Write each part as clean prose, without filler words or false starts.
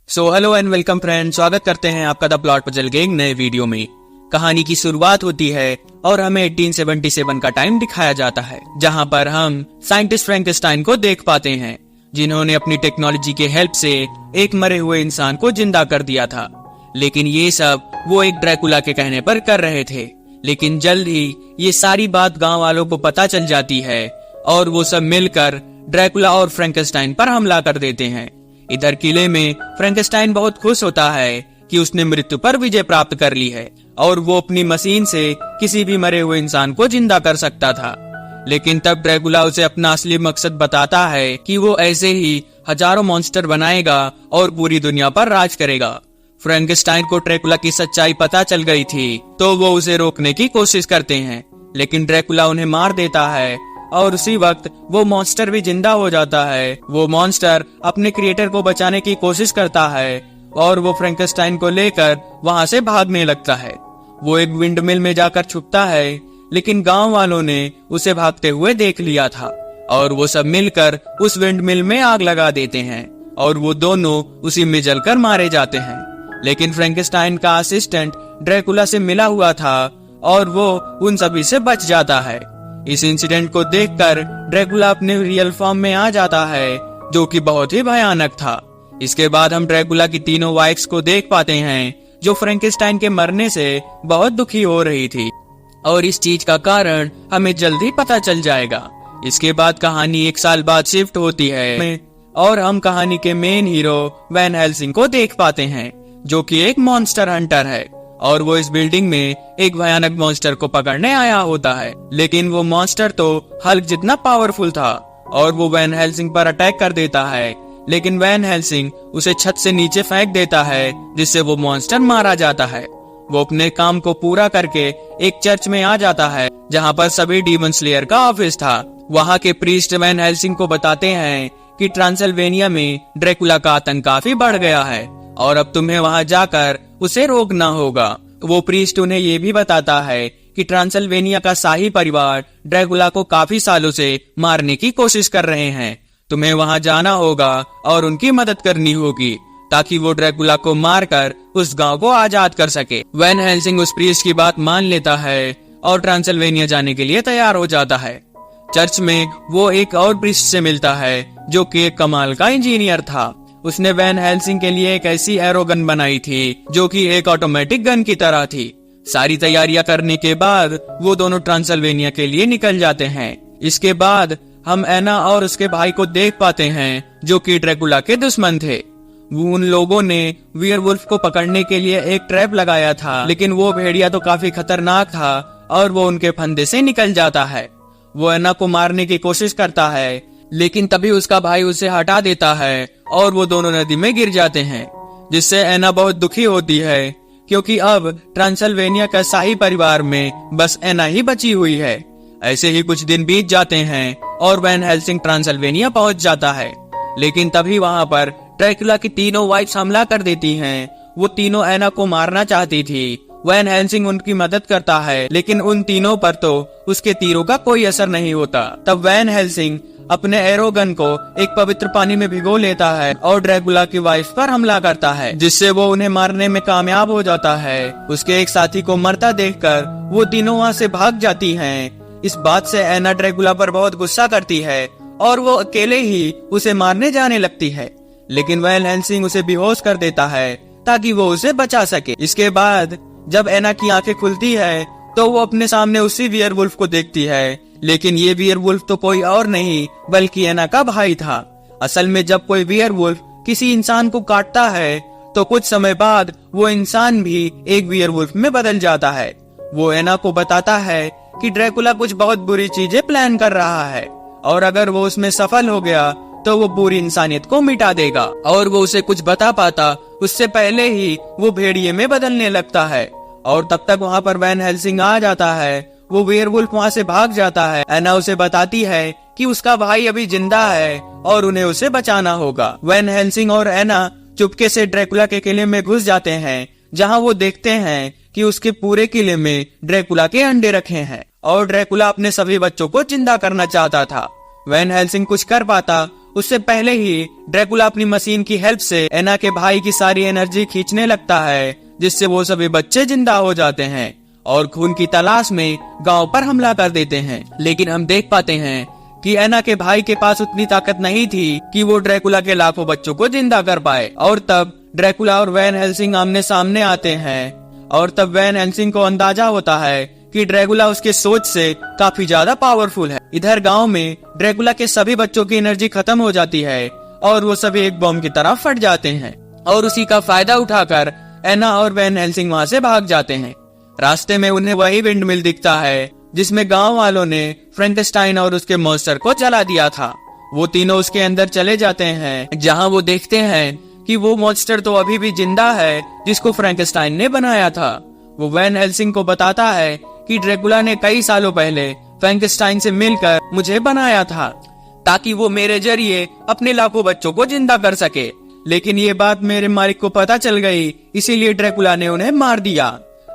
So hello and welcome friend, स्वागत करते हैं आपका द प्लॉट पजल के एक नए वीडियो में। कहानी की शुरुआत होती है और हमें 1877 का टाइम दिखाया जाता है, जहां पर हम साइंटिस्ट फ्रैंकेनस्टाइन को देख पाते हैं, जिन्होंने अपनी टेक्नोलॉजी के हेल्प से एक मरे हुए इंसान को जिंदा कर दिया था। लेकिन ये सब वो एक ड्रैकुला के कहने पर कर रहे थे। लेकिन जल्द ही ये सारी बात गाँव वालों को पता चल जाती है और वो सब मिलकर ड्रैकुला और फ्रैंकेनस्टाइन पर हमला कर देते हैं। इधर किले में फ्रैंकेनस्टाइन बहुत खुश होता है कि उसने मृत्यु पर विजय प्राप्त कर ली है और वो अपनी मशीन से किसी भी मरे हुए इंसान को जिंदा कर सकता था। लेकिन तब ड्रैकुला उसे अपना असली मकसद बताता है कि वो ऐसे ही हजारों मॉन्स्टर बनाएगा और पूरी दुनिया पर राज करेगा। फ्रैंकेनस्टाइन को ड्रैकुला की सच्चाई पता चल गई थी, तो वो उसे रोकने की कोशिश करते हैं, लेकिन ड्रैकुला उन्हें मार देता है और उसी वक्त वो मॉन्स्टर भी जिंदा हो जाता है। वो मॉन्स्टर अपने क्रिएटर को बचाने की कोशिश करता है और वो फ्रैंकेनस्टाइन को लेकर वहां से भागने लगता है। वो एक विंडमिल में जाकर छुपता है, लेकिन गांव वालों ने उसे भागते हुए देख लिया था और वो सब मिलकर उस विंडमिल में आग लगा देते हैं और वो दोनों उसी में जलकर मारे जाते हैं। लेकिन फ्रैंकेनस्टाइन का असिस्टेंट ड्रैकुला से मिला हुआ था और वो उन सभी से बच जाता है। इस इंसिडेंट को देखकर ड्रैकुला अपने रियल फॉर्म में आ जाता है, जो कि बहुत ही भयानक था। इसके बाद हम ड्रैकुला की तीनों वाइफ्स को देख पाते हैं, जो फ्रैंकेनस्टाइन के मरने से बहुत दुखी हो रही थी और इस चीज का कारण हमें जल्दी पता चल जाएगा। इसके बाद कहानी एक साल बाद शिफ्ट होती है और हम कहानी के मेन हीरो वैन हेल्सिंग को देख पाते हैं, जो कि एक मॉन्स्टर हंटर है और वो इस बिल्डिंग में एक भयानक मॉन्स्टर को पकड़ने आया होता है। लेकिन वो मॉन्स्टर तो हल्क जितना पावरफुल था और वो वैन हेल्सिंग पर अटैक कर देता है, लेकिन वैन हेल्सिंग उसे छत से नीचे फेंक देता है, जिससे वो मॉन्स्टर मारा जाता है। वो अपने काम को पूरा करके एक चर्च में आ जाता है, जहाँ पर सभी डीमन स्लेयर का ऑफिस था। वहाँ के प्रीस्ट वैन हेल्सिंग को बताते हैं कि ट्रांसिल्वेनिया में ड्रैकुला का आतंक काफी बढ़ गया है और अब तुम्हें वहां जाकर उसे रोकना होगा। वो प्रीस्ट उन्हें ये भी बताता है कि ट्रांसिल्वेनिया का शाही परिवार ड्रैकुला को काफी सालों से मारने की कोशिश कर रहे हैं। तुम्हें वहां जाना होगा और उनकी मदद करनी होगी, ताकि वो ड्रैकुला को मारकर उस गांव को आजाद कर सके। वैन हेल्सिंग उस प्रीस्ट की बात मान लेता है और ट्रांसिल्वेनिया जाने के लिए तैयार हो जाता है। चर्च में वो एक और प्रीस्ट से मिलता है, जो कि एक कमाल का इंजीनियर था। उसने वैन हेल्सिंग के लिए एक ऐसी एरो गन बनाई थी, जो कि एक ऑटोमेटिक गन की तरह थी। सारी तैयारियां करने के बाद वो दोनों ट्रांसिल्वेनिया के लिए निकल जाते हैं। इसके बाद हम एना और उसके भाई को देख पाते हैं, जो कि ड्रैकुला के दुश्मन थे। उन लोगों ने वियरवुल्फ को पकड़ने के लिए एक ट्रैप लगाया था, लेकिन वो भेड़िया तो काफी खतरनाक था और वो उनके फंदे से निकल जाता है। वो एना को मारने की कोशिश करता है, लेकिन तभी उसका भाई उसे हटा देता है और वो दोनों नदी में गिर जाते हैं, जिससे एना बहुत दुखी होती है, क्योंकि अब ट्रांसिल्वेनिया का शाही परिवार में बस एना ही बची हुई है। ऐसे ही कुछ दिन बीत जाते हैं और वैन हेल्सिंग ट्रांसिल्वेनिया पहुंच जाता है, लेकिन तभी वहां पर ड्रैकुला की तीनों वाइफ्स हमला कर देती हैं। वो तीनों एना को मारना चाहती थी। वैन हेल्सिंग उनकी मदद करता है, लेकिन उन तीनों पर तो उसके तीरों का कोई असर नहीं होता। तब वैन हेल्सिंग अपने एरोगन को एक पवित्र पानी में भिगो लेता है और ड्रैकुला की वाइफ पर हमला करता है, जिससे वो उन्हें मारने में कामयाब हो जाता है। उसके एक साथी को मरता देखकर वो तीनों वहाँ से भाग जाती हैं। इस बात से एना ड्रैकुला पर बहुत गुस्सा करती है और वो अकेले ही उसे मारने जाने लगती है, लेकिन वैन हेल्सिंग उसे बेहोश कर देता है ताकि वो उसे बचा सके। इसके बाद जब एना की आंखें खुलती है, तो वो अपने सामने उसी वियरवुल्फ को देखती है, लेकिन ये वियरवुल्फ तो कोई और नहीं बल्कि एना का भाई था। असल में जब कोई वियरवुल्फ किसी इंसान को काटता है, तो कुछ समय बाद वो इंसान भी एक वियरवुल्फ में बदल जाता है। वो एना को बताता है कि ड्रैकुला कुछ बहुत बुरी चीजें प्लान कर रहा है और अगर वो उसमें सफल हो गया तो वो पूरी इंसानियत को मिटा देगा, और वो उसे कुछ बता पाता उससे पहले ही वो भेड़िए में बदलने लगता है। और तब तक वहाँ पर वैन हेल्सिंग आ जाता है। वो वेयरवुल्फ वहाँ से भाग जाता है। एना उसे बताती है कि उसका भाई अभी जिंदा है और उन्हें उसे बचाना होगा। वैन हेल्सिंग और एना चुपके से ड्रैकुला के किले में घुस जाते हैं, जहाँ वो देखते हैं कि उसके पूरे किले में ड्रैकुला के अंडे रखे हैं और ड्रैकुला अपने सभी बच्चों को जिंदा करना चाहता था। वैन हेल्सिंग कुछ कर पाता उससे पहले ही ड्रैकुला अपनी मशीन की हेल्प से एना के भाई की सारी एनर्जी खींचने लगता है, जिससे वो सभी बच्चे जिंदा हो जाते हैं और खून की तलाश में गांव पर हमला कर देते हैं। लेकिन हम देख पाते हैं कि एना के भाई के पास उतनी ताकत नहीं थी कि वो ड्रैकुला के लाखों बच्चों को जिंदा कर पाए। और तब ड्रैकुला और वैन हेल्सिंग आमने सामने आते हैं और तब वैन हेल्सिंग को अंदाजा होता है कि ड्रैकुला उसके सोच से काफी ज्यादा पावरफुल है। इधर गांव में ड्रैकुला के सभी बच्चों की एनर्जी खत्म हो जाती है और वो सभी एक बॉम्ब की तरह फट जाते हैं और उसी का फायदा उठाकर एना और वैन हेल्सिंग वहाँ से भाग जाते हैं। रास्ते में उन्हें वही विंड मिल दिखता है जिसमें गांव वालों ने फ्रैंकेस्टाइन और उसके मॉन्स्टर को जला दिया था। वो तीनों उसके अंदर चले जाते हैं, जहां वो देखते हैं कि वो मॉन्स्टर तो अभी भी जिंदा है जिसको फ्रैंकेस्टाइन ने बनाया था। वो वैन हेल्सिंग को बताता है कि ड्रैकुला ने कई सालों पहले फ्रैंकेस्टाइन से मिलकर मुझे बनाया था ताकि वो मेरे जरिए अपने लाखों बच्चों को जिंदा कर सके। लेकिन ये बात मेरे मालिक को पता चल गई, इसीलिए ड्रैकुला ने उन्हें मार दिया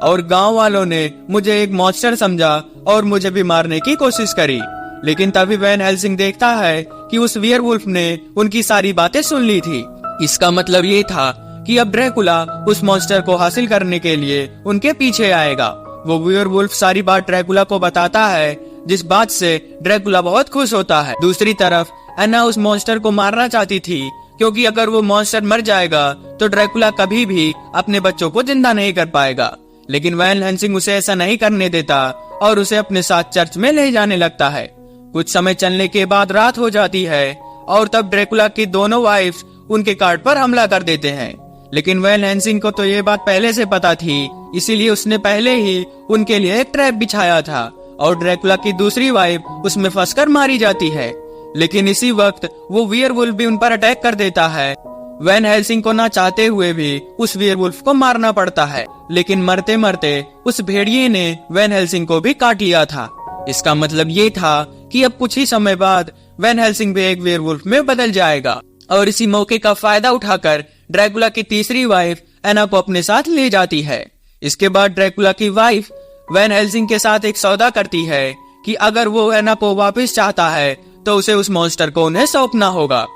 और गांव वालों ने मुझे एक मॉन्स्टर समझा और मुझे भी मारने की कोशिश करी। लेकिन तभी वैन हेल्सिंग देखता है कि उस वियरवुल्फ ने उनकी सारी बातें सुन ली थी। इसका मतलब ये था कि अब ड्रैकुला उस मॉन्स्टर को हासिल करने के लिए उनके पीछे आएगा। वो वियरवुल्फ सारी बात ड्रैकुला को बताता है, जिस बात से ड्रैकुला बहुत खुश होता है। दूसरी तरफ एना उस मॉन्स्टर को मारना चाहती थी, क्योंकि अगर वो मॉन्स्टर मर जाएगा तो ड्रैकुला कभी भी अपने बच्चों को जिंदा नहीं कर पाएगा। लेकिन वैन हेल्सिंग उसे ऐसा नहीं करने देता और उसे अपने साथ चर्च में ले जाने लगता है। कुछ समय चलने के बाद रात हो जाती है और तब ड्रैकुला की दोनों वाइफ्स उनके कार्ड पर हमला कर देते हैं। लेकिन वैन हेल्सिंग को तो ये बात पहले से पता थी, इसीलिए उसने पहले ही उनके लिए एक ट्रैप बिछाया था और ड्रैकुला की दूसरी वाइफ उसमें फंसकर मारी जाती है। लेकिन इसी वक्त वो वियरवुल्फ भी उन पर अटैक कर देता है। वैन हेल्सिंग को ना चाहते हुए भी उस वियरवुल्फ को मारना पड़ता है, लेकिन मरते मरते उस भेड़िए ने वैन हेल्सिंग को भी काट लिया था। इसका मतलब ये था कि अब कुछ ही समय बाद वैन हेल्सिंग भी एक वियरवुल्फ में बदल जाएगा। और इसी मौके का फायदा उठाकर ड्रैकुला की तीसरी वाइफ एना को अपने साथ ले जाती है। इसके बाद ड्रैकुला की वाइफ वैन हेल्सिंग के साथ एक सौदा करती है कि अगर वो एना को वापस चाहता है तो उसे उस मॉन्स्टर को उन्हें सौंपना होगा।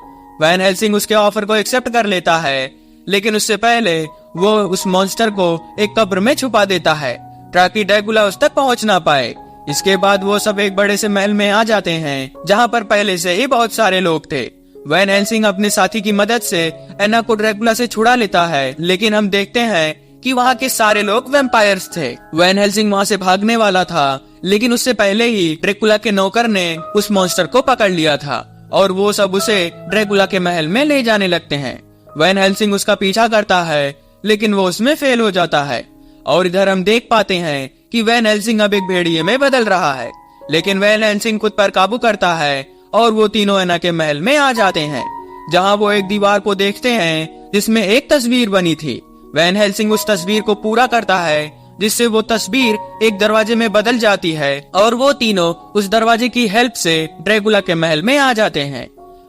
वैन हेल्सिंग उसके ऑफर को एक्सेप्ट कर लेता है, लेकिन उससे पहले वो उस मॉन्स्टर को एक कब्र में छुपा देता है ताकि ड्रैकुला उस तक पहुंच ना पाए। इसके बाद वो सब एक बड़े से महल में आ जाते हैं, जहां पर पहले से ही बहुत सारे लोग थे। वैन हेल्सिंग अपने साथी की मदद से एना को ड्रैकुला से छुड़ा लेता है, लेकिन हम देखते हैं कि वहाँ के सारे लोग वैम्पायर्स थे। वैन हेल्सिंग वहाँ से भागने वाला था, लेकिन उससे पहले ही ड्रैकुला के नौकर ने उस मॉन्स्टर को पकड़ लिया था और वो सब उसे ड्रैकुला के महल में ले जाने लगते हैं। वैन हेल्सिंग उसका पीछा करता है, लेकिन वो उसमें फेल हो जाता है। और इधर हम देख पाते हैं कि वैन हेल्सिंग अब एक भेड़िए में बदल रहा है, लेकिन वैन हेल्सिंग खुद पर काबू करता है और वो तीनों एना के महल में आ जाते हैं, जहाँ वो एक दीवार को देखते हैं जिसमें एक तस्वीर बनी थी। वैन हेल्सिंग उस तस्वीर को पूरा करता है, जिससे वो तस्वीर एक दरवाजे में बदल जाती है और वो तीनों उस दरवाजे की हेल्प से ड्रैकुला के महल में आ जाते हैं।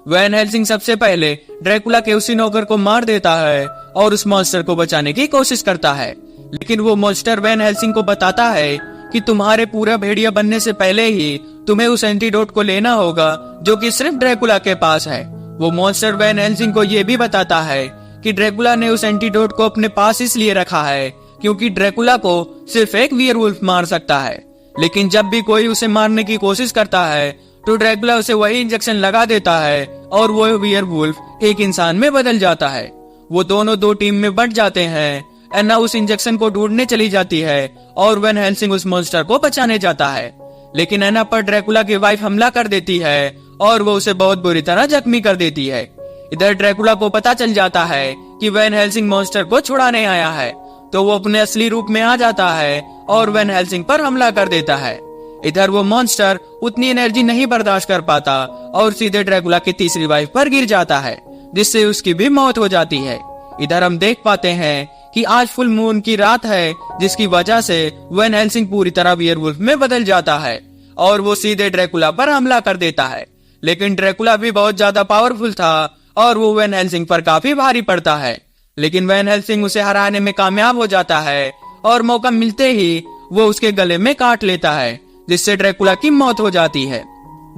वैन हेल्सिंग सबसे पहले ड्रैकुला के उसी नौकर को मार देता है और उस मॉन्स्टर को बचाने की कोशिश करता है, लेकिन वो मॉन्स्टर वैन हेल्सिंग को बताता है कि तुम्हारे पूरा भेड़िया बनने से पहले ही तुम्हें उस एंटीडोट को लेना होगा जो कि सिर्फ ड्रैकुला के पास है। वो मॉन्स्टर वैन हेल्सिंग को ये भी बताता है कि ड्रैकुला ने उस एंटीडोट को अपने पास इसलिए रखा है क्योंकि ड्रैकुला को सिर्फ एक वियरवुल्फ मार सकता है, लेकिन जब भी कोई उसे मारने की कोशिश करता है तो ड्रैकुला उसे वही इंजेक्शन लगा देता है और वो वियरवुल्फ एक इंसान में बदल जाता है। वो दोनों दो टीम में बंट जाते हैं। एना उस इंजेक्शन को ढूंढने चली जाती है और वैन हेल्सिंग उस मॉन्स्टर को बचाने जाता है, लेकिन एना पर ड्रैकुला की वाइफ हमला कर देती है और वो उसे बहुत बुरी तरह जख्मी कर देती है। इधर ड्रैकुला को पता चल जाता है कि वैन हेल्सिंग मॉन्स्टर को छुड़ाने आया है, तो वो अपने असली रूप में आ जाता है और वैन हेल्सिंग पर हमला कर देता है। इधर वो मॉन्स्टर उतनी एनर्जी नहीं बर्दाश्त कर पाता और सीधे ड्रैकुला की तीसरी वाइफ पर गिर जाता है, जिससे उसकी भी मौत हो जाती है। इधर हम देख पाते हैं कि आज फुल मून की रात है, जिसकी वजह से वैन हेल्सिंग पूरी तरह वियरवुल्फ में बदल जाता है और वो सीधे ड्रैकुला पर हमला कर देता है। लेकिन ड्रैकुला भी बहुत ज्यादा पावरफुल था और वो वैन हेल्सिंग पर काफी भारी पड़ता है, लेकिन वैन हेल्सिंग उसे हराने में कामयाब हो जाता है और मौका मिलते ही वो उसके गले में काट लेता है, जिससे ड्रैकुला की मौत हो जाती है।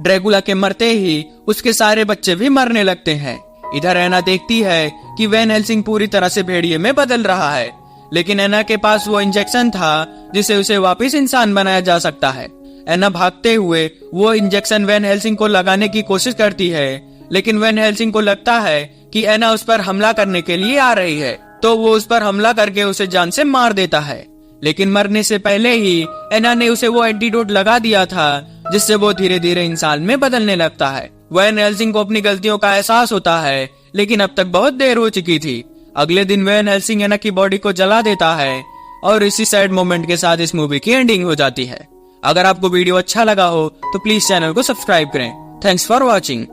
ड्रैकुला के मरते ही उसके सारे बच्चे भी मरने लगते हैं। इधर एना देखती है कि वैन हेल्सिंग पूरी तरह से भेड़िए में बदल रहा है, लेकिन एना के पास वो इंजेक्शन था जिससे उसे वापस इंसान बनाया जा सकता है। एना भागते हुए वो इंजेक्शन वैन हेल्सिंग को लगाने की कोशिश करती है, लेकिन वैन हेल्सिंग को लगता है कि एना उस पर हमला करने के लिए आ रही है, तो वो उस पर हमला करके उसे जान से मार देता है। लेकिन मरने से पहले ही एना ने उसे वो एंटीडोट लगा दिया था जिससे वो धीरे धीरे इंसान में बदलने लगता है। वैन हेल्सिंग को अपनी गलतियों का एहसास होता है, लेकिन अब तक बहुत देर हो चुकी थी। अगले दिन वैन हेल्सिंग एना की बॉडी को जला देता है और इसी सैड मोमेंट के साथ इस मूवी की एंडिंग हो जाती है। अगर आपको वीडियो अच्छा लगा हो तो प्लीज चैनल को सब्सक्राइब करें। Thanks for watching.